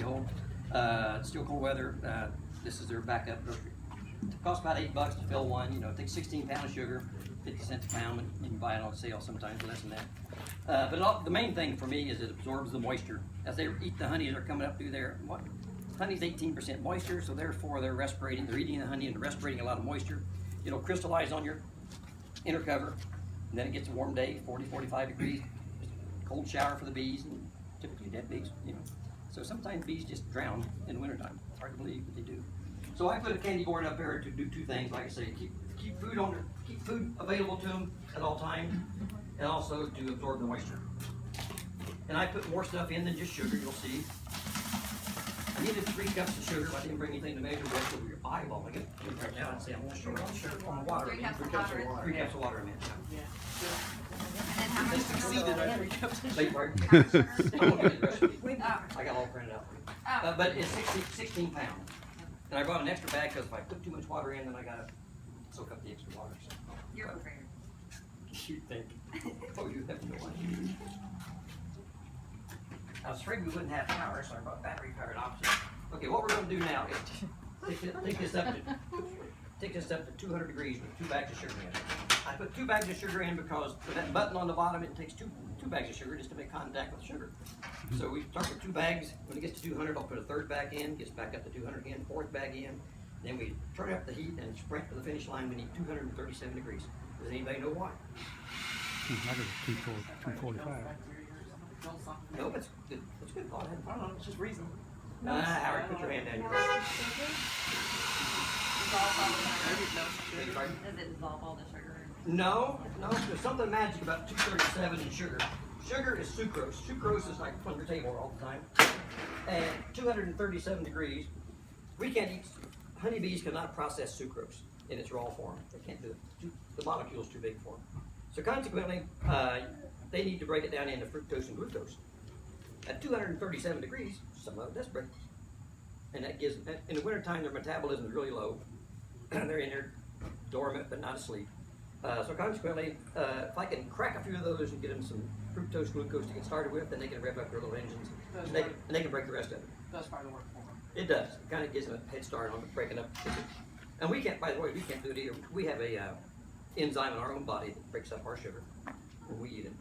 behold. It's still cold weather. This is their backup grocery. It costs about $8 to fill one. You know, it takes 16 pounds of sugar, 50 cents a pound. You can buy it on sale sometimes, less than that. But the main thing for me is it absorbs the moisture. As they eat the honey, they're coming up through there. Honey's 18% moisture, so therefore they're eating the honey and respirating a lot of moisture. It'll crystallize on your inner cover, and then it gets a warm day, 40, 45 degrees. Cold shower for the bees, and typically dead bees, you know. So sometimes bees just drown in the wintertime. It's hard to believe, but they do. So I put a candy board up there to do two things, like I say, keep food available to them at all times, and also to absorb the moisture. And I put more stuff in than just sugar, you'll see. I needed 3 cups of sugar. I didn't bring anything to measure with, so you're eyeballing it. Right now, I'd say I'm going to show you on the water. 3 cups of water. 3 cups of water in it. Yeah. And then how much Succeeded on 3 cups. Beg your pardon? sugar? I'm gonna get the recipe. Oh. I got all printed out for you. But it's 16 pounds. And I brought an extra bag because if I put too much water in, then I gotta soak up the extra water. So. You're prepared. You think? Oh, you have no idea. I was afraid we wouldn't have power, so I brought battery powered option. Okay, what we're gonna do now is take this up to 200 degrees with 2 bags of sugar in it. I put 2 bags of sugar in because with that button on the bottom, it takes two bags of sugar just to make contact with sugar. So we start with 2 bags. When it gets to 200, I'll put a 3rd bag in, gets back up to 200 again, 4th bag in. Then we turn up the heat and sprint to the finish line. We need 237 degrees. Does anybody know why? I got 245. No, it's good. It's good. Go ahead. I don't know, it's just reasonable. Howard, put your hand down here. Does it dissolve all the sugar? No, there's something magic about 237 in sugar. Sugar is sucrose. Sucrose is like on your table all the time. And 237 degrees, we can't eat, honeybees cannot process sucrose in its raw form. They can't do it. The molecule's too big for them. So consequently, they need to break it down into fructose and glucose. At 237 degrees, some of it does break. And that gives, in the wintertime, their metabolism is really low. They're in there dormant but not asleep. So consequently, if I can crack a few of those and get them some fructose, glucose to get started with, then they can rev up their little engines, and they can break the rest of it. That's part of the work for them. It does. It kind of gives them a head start on breaking up. And we can't, by the way, we can't do it either. We have a enzyme in our own body that breaks up our sugar when we eat it.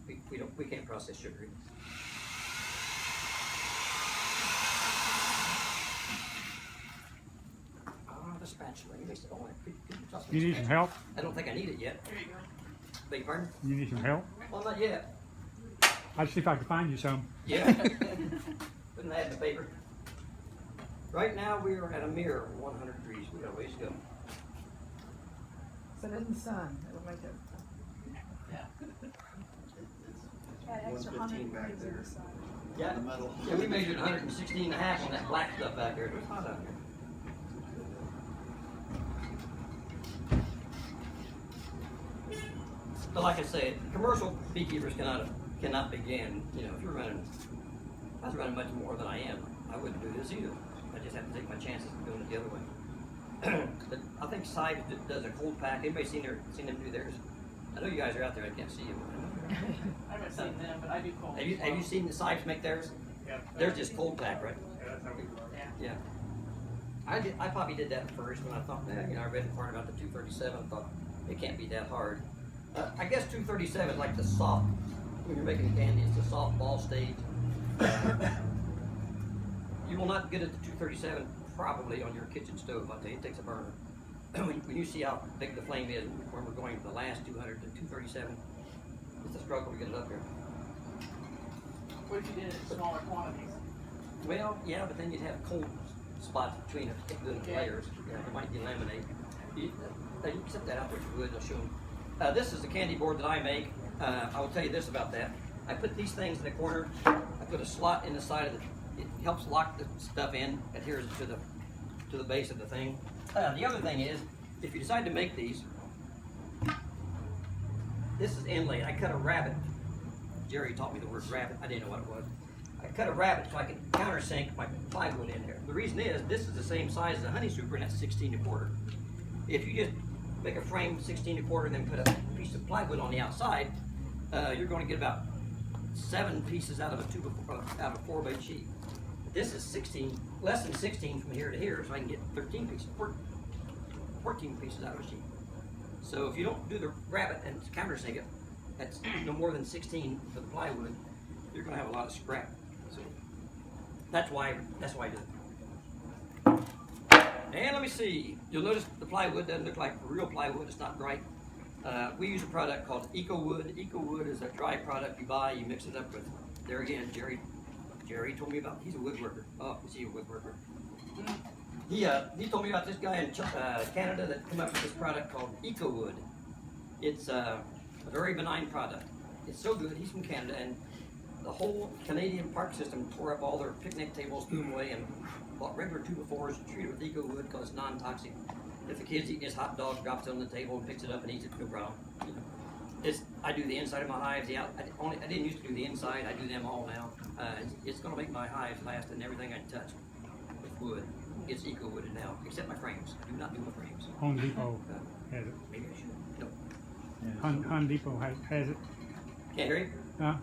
We can't process sugar either. The spatula. You need some help? I don't think I need it yet. There you go. Beg your pardon? You need some help? Well, not yet. I'll see if I can find you some. Yeah. Putting that in the paper. Right now we are at a mere 100 degrees. We got a ways to go. Sit in the sun, it'll make it. That extra 100 back degrees in there. the sun. Yeah. The metal. Yeah, we measured 116 and a half on that black stuff back there. It was hot out there. But like I say, commercial beekeepers cannot begin. You know, if you're running, if I was running much more than I am, I wouldn't do this either. I just have to take my chances of doing it the other way. But I think Hives does a cold pack. Anybody seen them do theirs? I know you guys are out there. I can't see you. I haven't seen them, but I do cold. Have you seen the Hives make theirs? Yeah. They're just cold pack, right? Yeah, that's how we work. Yeah. Yeah. I probably did that first when I thought, you know, I read the part about the 237. I thought it can't be that hard. I guess 237 is like the soft, when you're making candy, it's the soft ball stage. You will not get it to 237 probably on your kitchen stove. I'll tell you, it takes a burner. When you see how big the flame is when we're going from the last 200 to 237, it's a struggle to get it up there. What if you did it in smaller quantities? Well, yeah, but then you'd have cold spots between the layers. You know, it might delaminate. You can set that out there if you would, I'll show them. This is the candy board that I make. I will tell you this about that. I put these things in the corner. I put a slot in the side of it helps lock the stuff in, adheres it to the base of the thing. The other thing is, if you decide to make these, this is inlaid. I cut a rabbit. Jerry taught me the word rabbit. I didn't know what it was. I cut a rabbit so I can countersink my plywood in there. The reason is, this is the same size as a honey super, and that's 16 1/4. If you just make a frame 16 1/4 and then put a piece of plywood on the outside, you're going to get about 7 pieces out of a 4 by sheet. This is 16, less than 16 from here to here, so I can get 13 pieces, 14 pieces out of a sheet. So if you don't do the rabbet and countersink it, that's no more than 16 for the plywood, you're gonna have a lot of scrap. So that's why I do it. And let me see, you'll notice the plywood doesn't look like real plywood, it's not bright. We use a product called EcoWood. EcoWood is a dry product you buy, you mix it up with, there again, Jerry told me about, he's a woodworker. Oh, is he a woodworker? He told me about this guy in Canada that came up with this product called EcoWood. It's a very benign product. It's so good, he's from Canada, and the whole Canadian park system tore up all their picnic tables, threw them away, and bought regular 2x4s and treated with EcoWood because it's non-toxic. If the kid's eating his hot dog, drops it on the table and picks it up and eats it, no problem. You know. I do the inside of my hives. I didn't used to do the inside. I do them all now. It's going to make my hives last, and everything I touch with wood gets eco-wooded now, except my frames. I do not do my frames. Home Depot has it. Maybe I should. No. Home Depot has it. Can't hear you?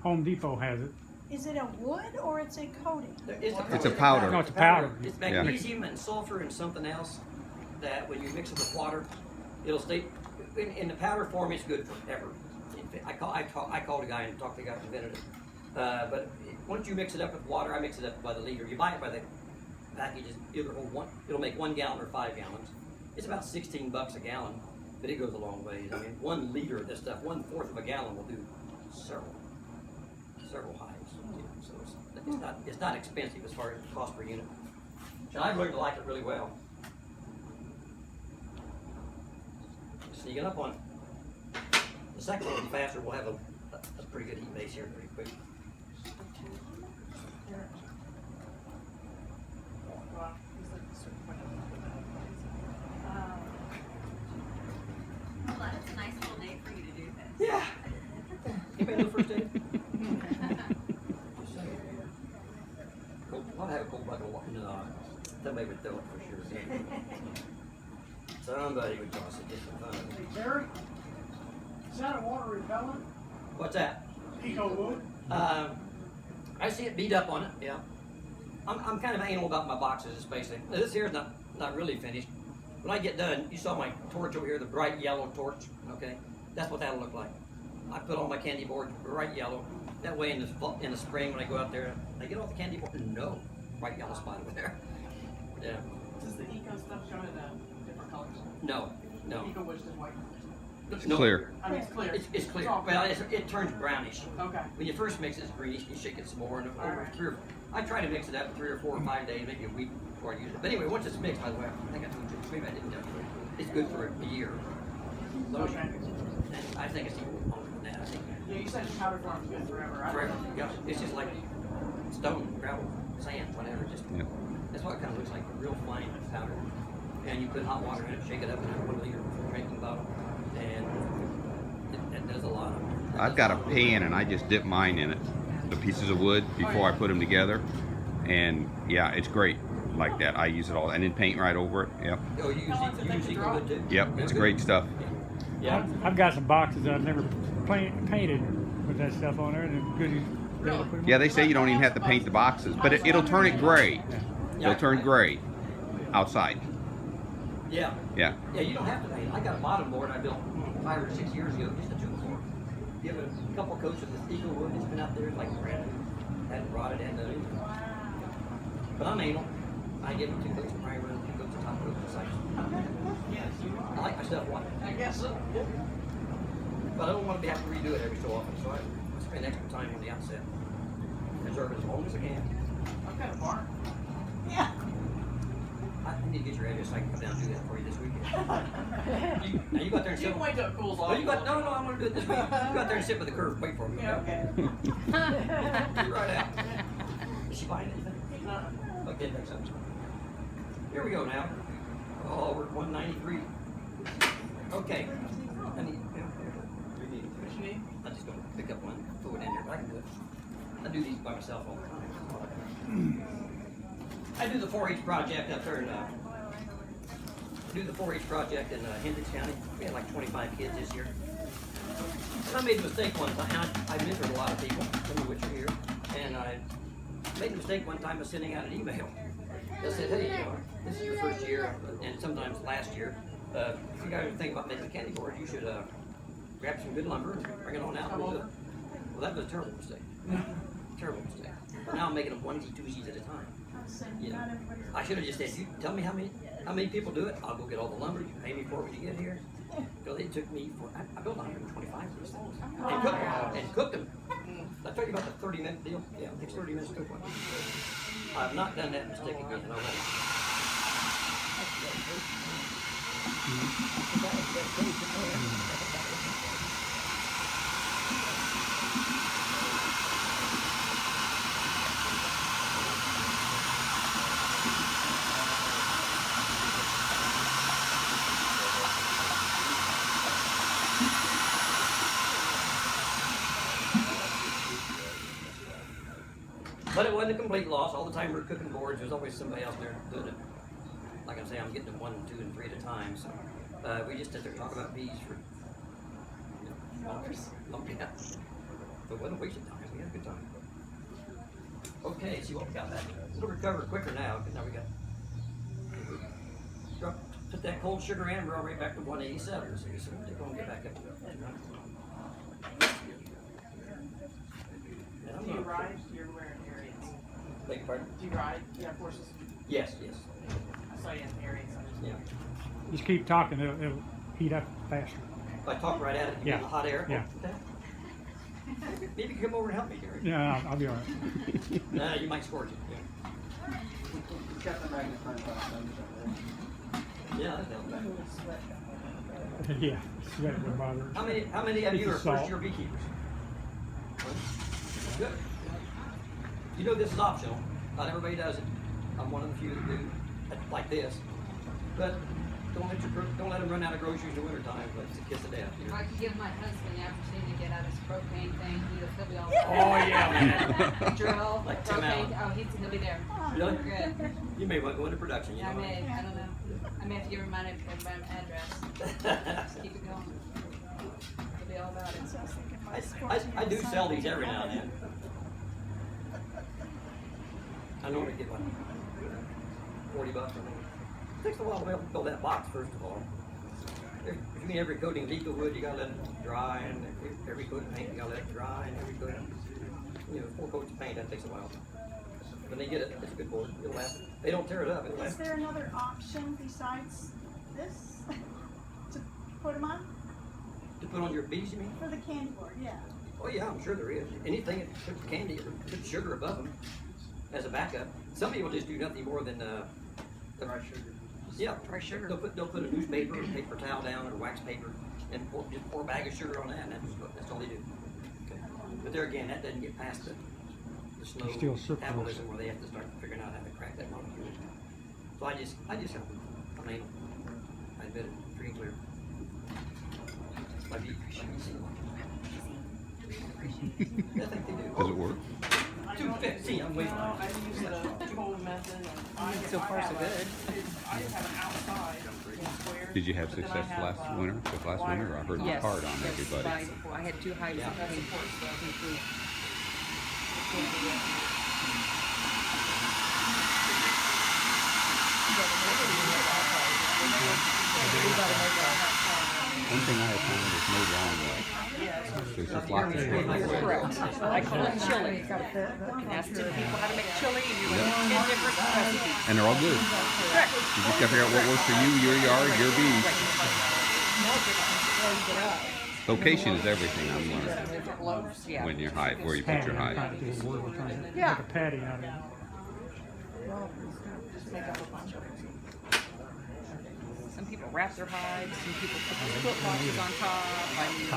Home Depot has it. Is it a wood or it's a coating? It's a powder. No, it's a powder. It's magnesium and sulfur and something else that when you mix it with water, it'll stay. In the powder form, it's good forever. I called a guy and talked to the guy who invented it. But once you mix it up with water, I mix it up by the liter. You buy it by the packages. It'll make 1 gallon or 5 gallons. It's about $16 a gallon, but it goes a long ways. I mean, 1 liter of this stuff, 1/4 of a gallon will do several hives. You know, so it's not expensive as far as cost per unit. And I've learned to like it really well. Sneaking up on it. The second one will be faster. We'll have a pretty good heat base here pretty quick. Well, that's a nice little day for you to do this. Yeah. Anybody know the first day? I'll have a cold bucket of water. No, somebody would throw it for sure. Somebody would toss it just for fun. Hey, Jerry, is that a water repellent? What's that? EcoWood? I see it beat up on it, yeah. I'm kind of anal about my boxes, especially. Now, this here is not really finished. When I get done, you saw my torch over here, the bright yellow torch, okay? That's what that'll look like. I put all my candy boards bright yellow. That way in the spring when I go out there, I get off the candy board, no, bright yellow spot over there. Yeah. Does the eco stuff show in different colors? No. EcoWood's just white. It's clear. I mean, it's clear. It's clear. all Well, clear. it turns brownish. Okay. When you first mix it, it's greenish. You shake it some more, and over Alright. I try to mix it up 3 or 4 or 5 days, maybe a week before I use it. But anyway, once it's mixed, by the way, I think I told you, maybe I didn't tell you. It's good for a year. Okay. And I think it's even longer than that. I think Yeah, you said powder form's good forever. forever. Yeah, it's just like stone, gravel, sand, whatever. Just Yeah. that's what it kind of looks like, a real fine powder. And you put hot water in it, shake it up, and have 1 liter drinking bottle, and it does a lot. I've got a pan and I just dip mine in it, the pieces of wood, before I put them together. And yeah, it's great like that. I use it all and then paint right over it. Yep. Oh, you use EcoWood too? Yep, it's great stuff. Yeah. I've got some boxes that I've never painted with that stuff on there, and goodies. Yeah, they say you don't even have to paint the boxes, but it'll turn it gray. It'll turn gray outside. Yeah. Yeah. Yeah, you don't have to paint. I got a bottom board I built 5 or 6 years ago, just a 2x4. Give it a couple coats of this EcoWood. It's been out there like brand new. Hadn't rotted, hadn't done anything. But I'm anal. I give it 2 coats of primer and 2 coats of top coat of size. Yes, you are. I like my stuff white. I guess so. But I don't want to have to redo it every so often, so I spend extra time on the outset. Preserve it as long as I can. I've got a barn. Yeah. I need to get your address so I can come down and do that for you this weekend. Now you go out there and You sit. can wait till it cools off. No, I'm gonna do it this week. You go out there and sit by the curb, wait for me. Yeah, okay. You're right out. Is she buying anything? No. Okay, thanks. Here we go now. Oh, we're at 193. Okay. I need. What you need? I'm just gonna pick up one, throw it in there. I can do it. I do these by myself all the time. I do the 4-H project up there in. I do the 4-H project in Hendricks County. We had like 25 kids this year. And I made a mistake one time. I mentored a lot of people, some of which are here, and I made a mistake one time of sending out an email. They said, hey, you know, this is your first year, and sometimes last year. If you guys are thinking about making a candy board, you should grab some good lumber and bring it on out. Well, that was a terrible mistake. Terrible mistake. But now I'm making them onesies, twosies at a time. You know, I should have just said, you tell me how many people do it. I'll go get all the lumber. You pay me for it when you get here. Because it took me I built 125 of these things and cooked them. I told you about the 30-minute deal. Yeah, it takes 30 minutes to cook one. I've not done that mistake again. I won't. But it wasn't a complete loss. All the time we were cooking boards, there's always somebody else there doing it. Like I say, I'm getting them 1, 2, and 3 at a time. So we just sit there talking about bees for hours. Yeah. But it wasn't a waste of time. We had a good time. Okay, see what we got back. It'll recover quicker now, because now we got. Put that cold sugar in, we're already back to 187. So we'll take on and get back up to it. Do you ride? You're wearing earrings. Beg your pardon? Do you ride? You have horses? Yes, yes. I saw you in earrings. Yeah. Just keep talking, it'll heat up faster. If I talk right at it, you Yeah. get the hot air. Yeah. Okay. Maybe you can come over and help me, Gary. Yeah, I'll be all right. Nah, you might scorch it. Yeah. Yeah, that helps. Yeah, sweat would bother. How many of you are It's the salt. first year beekeepers? Good. You know this is optional. Not everybody does it. I'm one of the few that do it like this. But don't let them run out of groceries in the wintertime. But it's a kiss of death. You know? I could give my husband the opportunity to get out his propane thing. He'll be all. Oh yeah, man. Drill, Like Tim propane. Allen. Oh, he'll be there. Really? Good. You may want to go into production. You I know. may. I don't know. I may have to give him my address. Just keep it going. He'll be all about it. I do sell these every now and then. I normally get like $40 for them. It takes a while to build that box, first of all. I mean, every coating of eco wood, you gotta let it dry, and every coat of paint, you gotta let it dry, and every coat, 4 coats of paint, that takes a while. When they get it, it's a good board. It'll last. They don't tear it up. It'll Is last. there another option besides this to put them on? To put on your bees, you mean? For the candy board, yeah. Oh yeah, I'm sure there is. Anything that puts candy or puts sugar above them as a backup. Some people just do nothing more than dry sugar. Yeah, Dry sugar. They'll put a newspaper or paper towel down or wax paper and just pour a bag of sugar on that, and that's all they do. Okay. But there again, that doesn't get past the slow Still sucrose. metabolism where they have to start figuring out how to crack that molecule. So I just help them. I mean, I admit it, free and clear. I think they do. Does it work? 250. I'm waiting. I use the cold method. And So far, so good. I just have an outside square. Did you have but then I success have, last winter? Because last winter I heard it was hard on everybody. I had 2 hives Yeah. that came through. One thing I have found is no wrong way. There's just lots of different ways. Correct. I call it chili. You can ask 10 people how to make chili, and you learn 10 different recipes. And they're all good. Correct. You just gotta figure out what works for you, your yard, your bees. Location is everything I'm learning Different loaves, yeah. when you're hive, where you put your hive. Yeah. Make a patty out of it. Just make up a bunch of it. Some people wrap their hives, some people put the split boxes on top. I mean,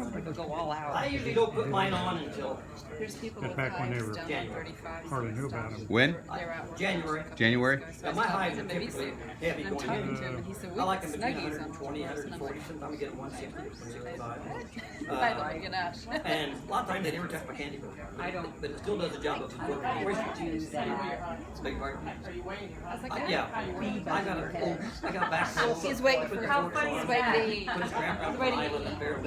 some people go all I out. usually don't put mine on until There's people That's with back when they hives were down January. 35. Hardly knew about them. When? They're out working January. a couple January? weeks ago, so Now, I my was talking hives to are him, and he typically said- heavy I'm going talking in. to him, and he said, I we like put them between snuggies on 120, top of us, and I'm 140. like, Sometimes we get them 160, 165. I like it out. And a lot of times they never touch my candy board. I don't. But it still does the job of absorbing the moisture. Big part. Are you waiting? I was like, Yeah, I got a back. He's waiting for how funny is that? Put a strap around the island up there.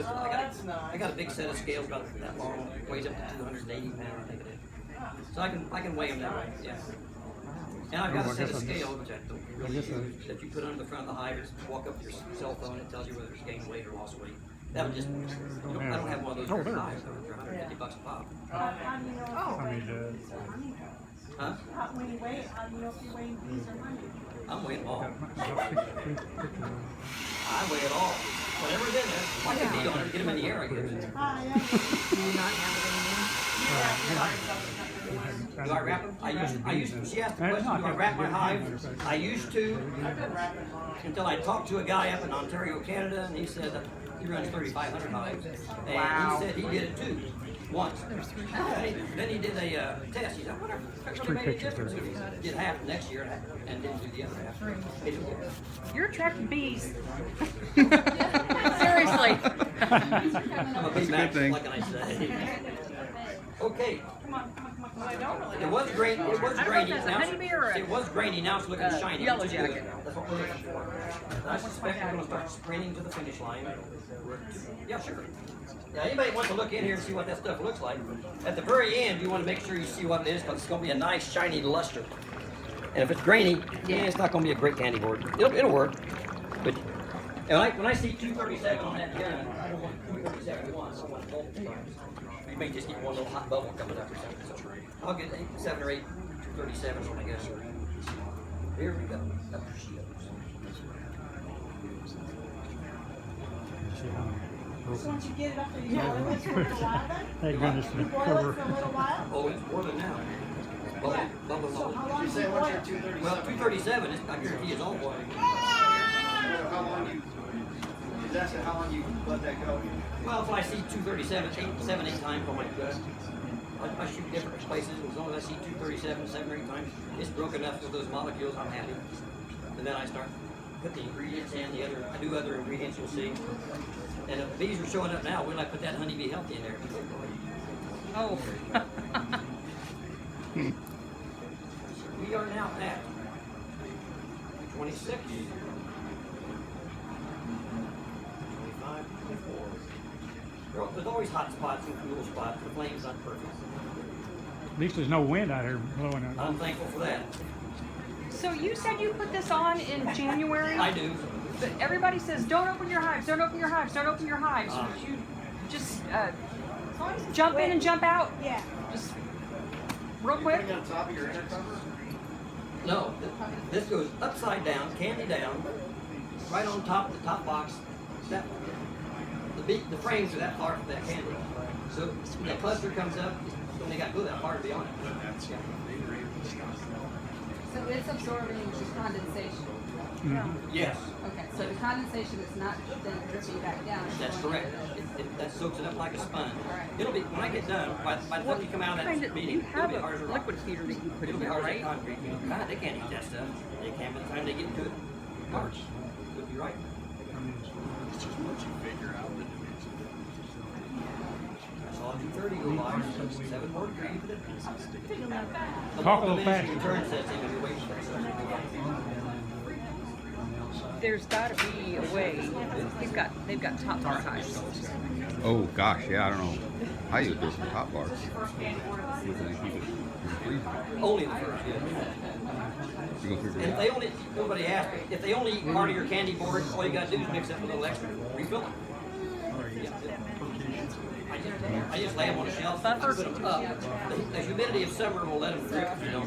I got a big set of scales about that long. Weighs up to 280 pounds, I think it is. So I can weigh them that way, yeah. And I've got Oh, a I set of guess I'm- scale, which I don't I really guess use, that you put under the front of the hive. It's walk up your cell phone, it tells you whether it's gained weight or lost weight. That would just, I don't have one of those Oh, for there. hives, they're $150 a pop. How do you know if Oh. you're I mean, weighing bees or honey? Huh? When you weigh it, how do you know if you're weighing bees or honey? I'm weighing them all. picture. I weigh it all. Whatever's in there, like a bee on it, get them in the air, I guess. Ah, yeah. Do you not have it anymore? Do I wrap them? I used to, she asked the question, do I wrap my hives? I used to, until I talked to a guy up in Ontario, Canada, and he said that he runs 3,500 hives. And he said he did it too, once. Then he did a test. He said, what if it really made a difference? He did half the next year and didn't do the other half. Made a difference. You're attracting bees. Seriously. I'm a big Mac, thing. like I say. Okay. Well, I don't really. It was grainy. It was I don't know if grainy. that's a Now honeybee or a- it was grainy. Now it's looking shiny. yellow which is good. jacket. That's what we're looking for. And I suspect we're going to start sprinting to the finish line. Yeah, sure. Now, anybody wants to look in here and see what that stuff looks like? At the very end, you want to make sure you see what it is, because it's going to be a nice shiny luster. And if it's grainy, yeah, it's not going to be a great candy board. It'll work, but. And when I see 237 on that gun, I don't want 237 once. I want both times. You may just get one little hot bubble coming up or something. So I'll get 7 or 8 237s when I guess. Here we go. Up she goes. So once you get it up there, you boil it for a little while then? Thank goodness You the boil it cover. for a little while? Oh, it's more than now. Bubble, Yeah. bubble, So bubble. how long do you boil it? Well, 237, I guarantee it's all boiling. How long you, that's how long you let that go? Well, if I see 237, 8 times on my gun, I shoot different places. As long as I see 237 7 or 8 times, it's broken up with those molecules, I'm happy. And then I start put the ingredients in, I do other ingredients, you'll see. And if the bees are showing up now, when I put that honeybee healthy in there? Oh. We are now at 26, 25, 24. There's always hot spots and cool spots. The flame's not perfect. At least there's no wind out here blowing it. I'm thankful for that. So you said you put this on in January? I do. But everybody says, don't open your hives, don't open your hives, don't open your hives. Would you just jump in and jump out? Yeah. Just real quick? Putting on top of your inner cover? No, this goes upside down, candy down, right on top of the top box. That the frames are that far from that candy. So when that cluster comes up, they got to go that far to be on it. Yeah. So it's absorbing the condensation. Yes, Okay, so the condensation is not then dripping back down. it's that's going correct. into That soaks it up like a sponge. Alright. It'll be when I get done. By the time you come out of that meeting, You it'll have be hard as a a rock. liquid feeder that you put It'll in be there, hard as right? concrete. God, they can't eat that stuff. They can by the time they get to it. March. You'll be right. It's just once you figure out the I saw 230 go by. 7 more degrees. The Talk a moment little the faster. turn sets in, you're waiting for it. There's got to be a way. They've got top bar hives. Oh gosh, yeah, I don't know how you would do it from top bars. Keep it from freezing. Only the first, yeah. You gonna figure And it if out? they only, nobody asked, if they only eat part of your candy board, all you gotta do is mix up a little extra, refill it. I just lay them on a shelf, put them up. The humidity of summer will let them drip, you know.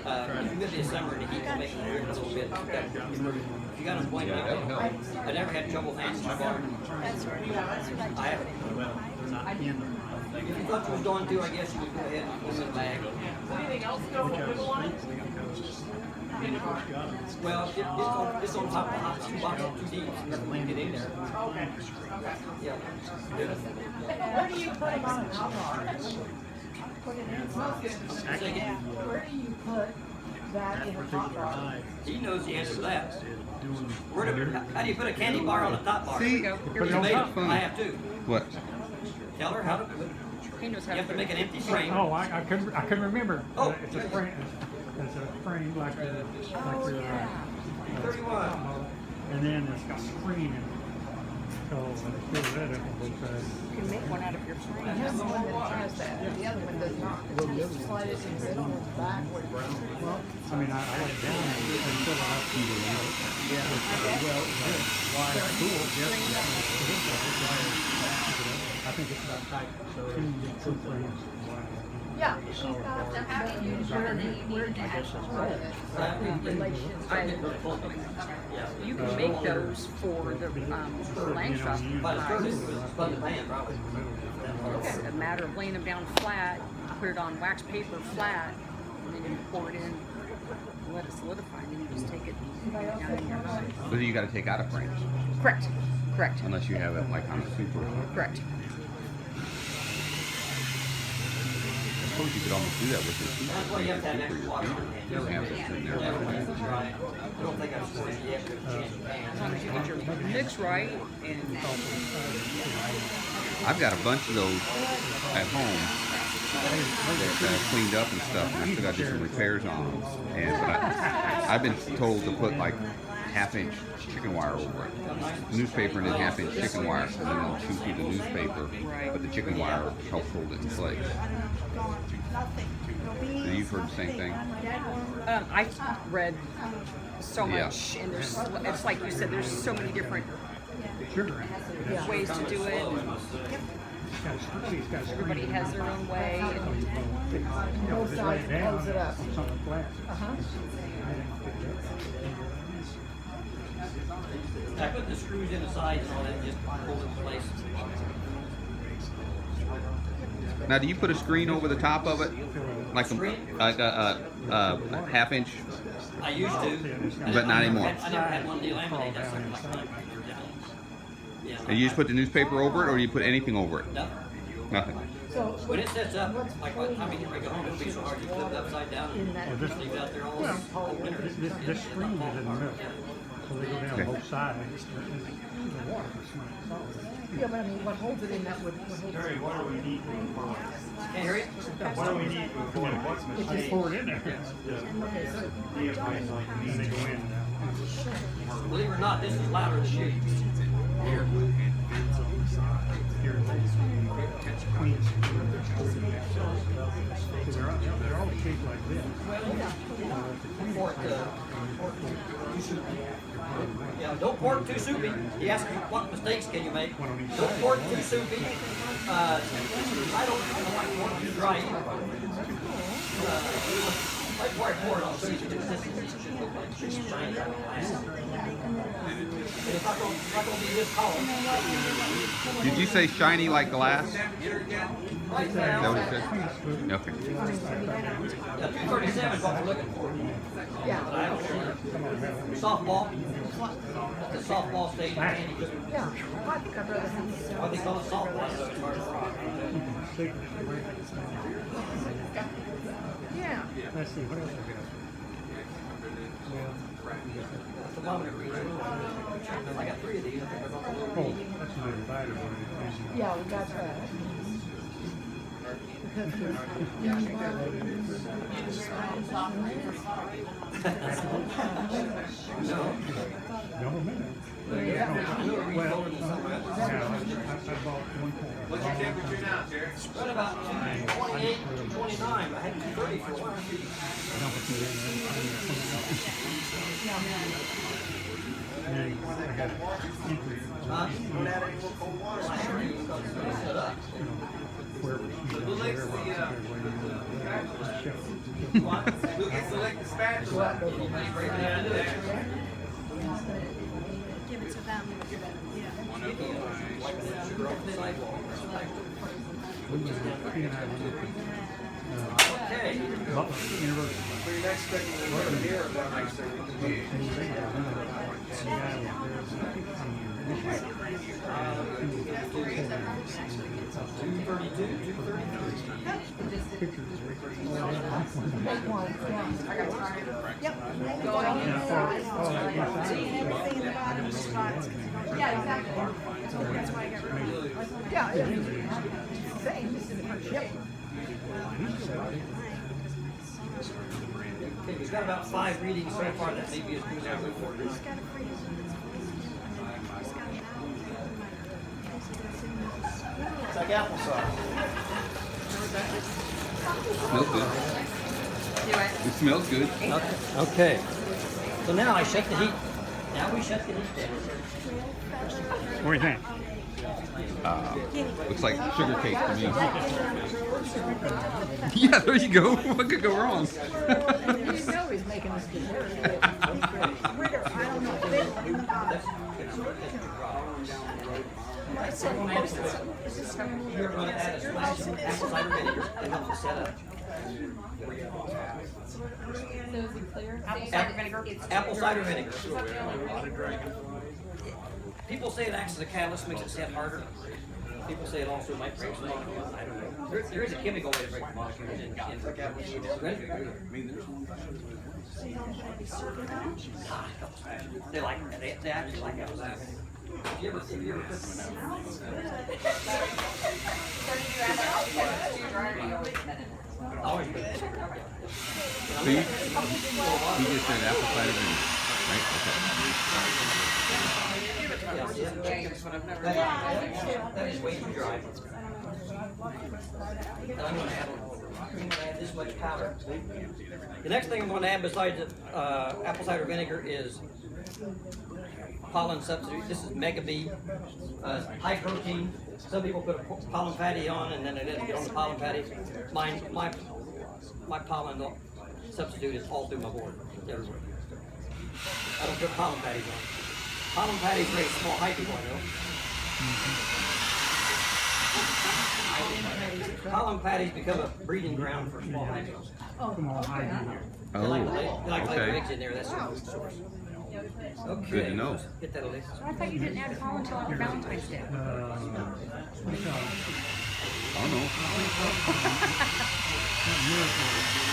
The humidity of summer and the heat will make them drip a little bit. If you got them pointed up, I never had trouble fancy my bar. I haven't. If you thought you was going to, I guess you would go ahead and put them in the bag. Anything else go with the line? Well, it's on top of the hot two box, 2 deep. Nothing to get in there. Okay. Yeah. Where do you put them on the top bar? Put it in. Where do you put that in the top bar? He knows the answer to that. How do you put a candy bar on the top bar? See, go. put it on Made top. it. I have to. What? Tell her how to. He knows You how have to to make an empty frame. Oh, I couldn't remember. Oh. It's a frame. It's a frame like the. Oh, yeah. 31. And then it's got screen in it. fill that up on both sides. You can make one out of your I frame. have one that has that, the other one does not. It's slide it in the middle and backward. Well, I mean, I let it down and fill it up. Yeah. Well, why cool? I think it's about tight. So 2 frames wide. Yeah, she's got, where do relations. You can make those for the land shop. But it's good, it's fun to pan, probably. It's a matter of laying them down flat, put it on wax paper flat, and then you pour it in, let it solidify, and then you just take it down in your hive. But you got to take out a frame, Correct. Correct. unless you have it like on a super. Correct. I suppose you could almost do that with your super. That's why you have to have extra water on hand. Just have it sitting there. Right. I don't think I've scored it yet, but it's a chance to As long pan. as you get your mix right and I've got a bunch of those at home that cleaned up and stuff, and I still got to do some repairs on them. And but I've been told to put like 1/2-inch chicken wire over it, newspaper, and then 1/2-inch chicken wire, so then they'll chew through the newspaper, but the chicken wire helps hold it in place. And you've heard the same thing? I've read so Yeah. much, and there's, it's like you said, there's so many different Sugar. ways to do it. Everybody has their own way. And Both sides, close it up. Something flat. I put the screws in the sides and all that, and just hold it in place. Now, do you put a screen over the top of it, like a 1/2-inch? I used to. But not anymore. I never had one delaminate, that's something like that. Yeah. And you just put the newspaper over it, or do you put anything over it? No. Nothing. So, When it sets up, like by the time you get ready to go home, it'll be so hard you flip it upside down and just leave it out there all winter. This screen is in the middle, so they go down Okay. both sides. The water is not solid. yeah, but I mean, what holds it in that would, what holds it? Can't hear you? What do we need? I just pour it in there. And they go in. Believe it or not, this is louder than you. Here. Here, queens. So they're all shaped like this. Pork, yeah, don't pork too soupy. He asked me what mistakes can you make. Don't pork too soupy. I don't like pork too dry either. Like where I pour it on soup, it's shiny. And it's not gonna be this color. Did you say shiny like glass? Right Is that now, what it said? Okay. 237 is what we're looking for. Yeah, Softball. The softball stage. yeah, well, I think I'd rather have. What they call it softball, so it's hard to rock. Yeah. Let's see, what else we got? I got 3 of these. I think they're both- Oh, that's another divider one. Yeah, we got that. Because No, minute. Well, now, I bought one point. What's your temperature now, Jerry? Right about 28, 29. I had 230 for a while. And then I got entry. Set up. Wherever she's Who licks the, who gets to lick the spatula? Anybody break it down to that? Give it to them. Okay. For your next cooking, we're going to hear about next Thursday. make one, yeah. Yep. Yeah, exactly. Yeah, yeah. Same. Yep. Okay, we've got about 5 readings so far that may be as good as we It's like applesauce. Smells good. Do it. It smells good. Okay. So now I shut the heat. Now we shut the heat down. What do you think? Looks like sugar cake to me. Yeah, there you go. What could go wrong? You know he's making us dessert. Ritter, I don't know. You're going to add a splash of apple cider vinegar that helps us set up. So is it clear? Apple cider vinegar. People say it acts as a catalyst, makes it set harder. People say it also might break some molecules. I don't know. There is a chemical way to break the molecules in They like they actually like apple cider vinegar. Have you ever put always put it. So you just said apple cider vinegar, right? That is way too dry. And I'm going to add this much powder. The next thing I'm going to add besides apple cider vinegar is pollen substitute. This is Mega Bee, high protein. Some people put a pollen patty on and then it doesn't get on the pollen patty. My pollen substitute is all through my board. Everywhere. I don't put pollen patties on. Pollen patties raise small high people, I know. Pollen patties become a breeding ground for small high people. Come on, I do. They like to lay Okay. eggs in there. That's their food source. Okay. Good to know. Get that, Elise. I thought you didn't add pollen until after Valentine's Day. I don't know.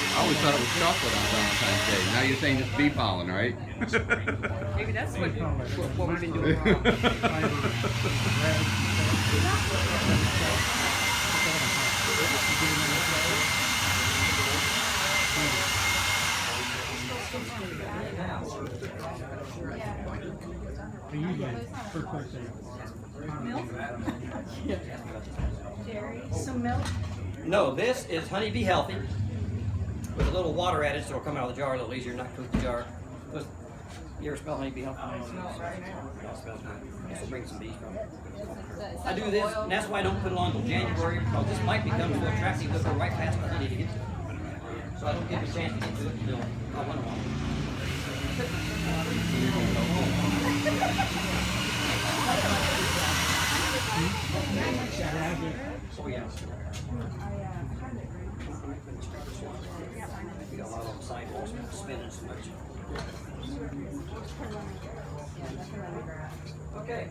I always thought it was chocolate on Valentine's Day. Now you're saying it's bee pollen, right? Maybe that's what we've been doing wrong. Some milk. No, this is Honeybee Healthy with a little water added so it'll come out of the jar a little easier, not cook the jar. You ever smell Honeybee Healthy? It smells good. This will bring some bees from it. I do this, and that's why I don't put it on until January, because this might become so attractive that we're right past the honey to get to it. So I don't give it a chance to get to it until I want to. Oh yeah. We got a lot of sidewalls spinning so much. Okay.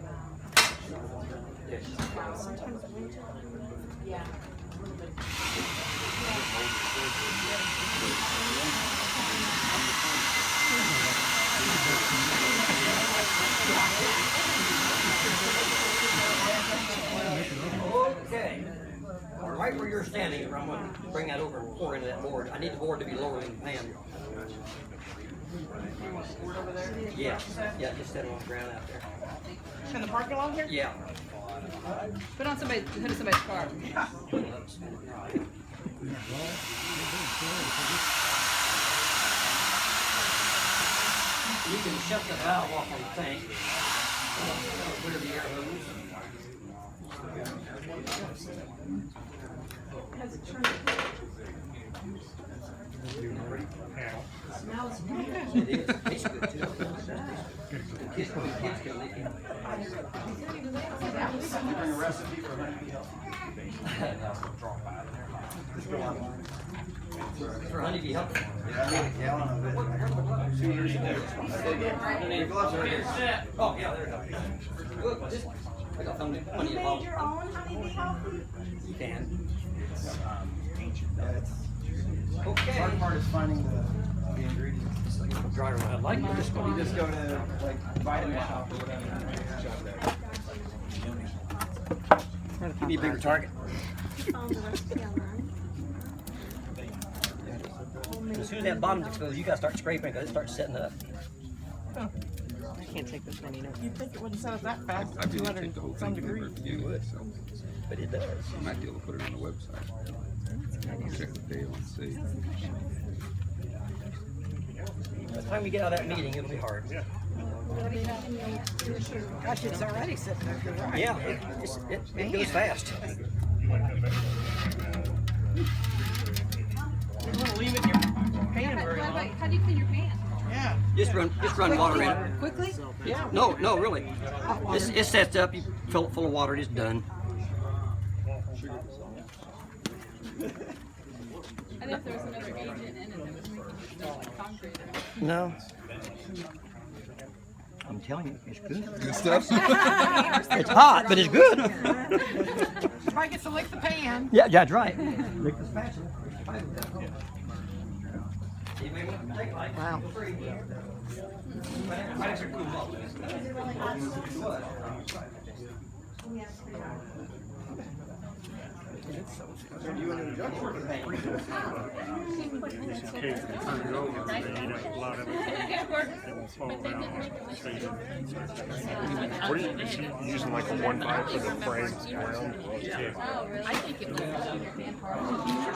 Yeah. Okay. Right where you're standing, I'm going to bring that over and pour into that board. I need the board to be lower than the pan. Yeah, yeah, just set it on the ground out there. In the parking lot here? Yeah. Put on somebody's car. You can shut the valve off on the tank. Clear the air hose. It is. Tastes good too. Kids can lick it. Bring a recipe for Honeybee Healthy. For Honeybee Healthy. Yeah, I made a gallon of it 2 years ago. Your gloves are here. Oh, yeah, there it is. Look, this, I got plenty of You made bottles. your own Honeybee Healthy? You can. Yeah, it's, Okay. the hard part is finding the ingredients. Dryer one. I like this You one. just go to like vitamin shop or whatever. Give me a bigger target. As soon as that bottom's exposed, you gotta start scraping because it starts setting up. I can't take this many notes. You'd think it wouldn't set up that fast. I didn't take the whole thing. Degrees. Yeah, so. but it does. I might be able to put it on the website. I'll check the deal and see. By the time we get out of that meeting, it'll be hard. Gosh, it's already sitting there. You're right. Yeah, it goes fast. You want to leave it in your pan very long. How do you clean your pan? Yeah. Just run water in it. Quickly? Yeah. No, really. It sets up. You fill it full of water. It's done. I think there was another agent in it that was making it smell like concrete. No. I'm telling you, it's good. Good stuff. It's hot, but it's good. Try to lick the pan. Yeah, that's right. Make the spatula. Wow. You want an injunction? Case they turn it over, they eat up a lot of it. It will fall down. What are you using, like a 1/5 for the frame around? Oh, really? I think it was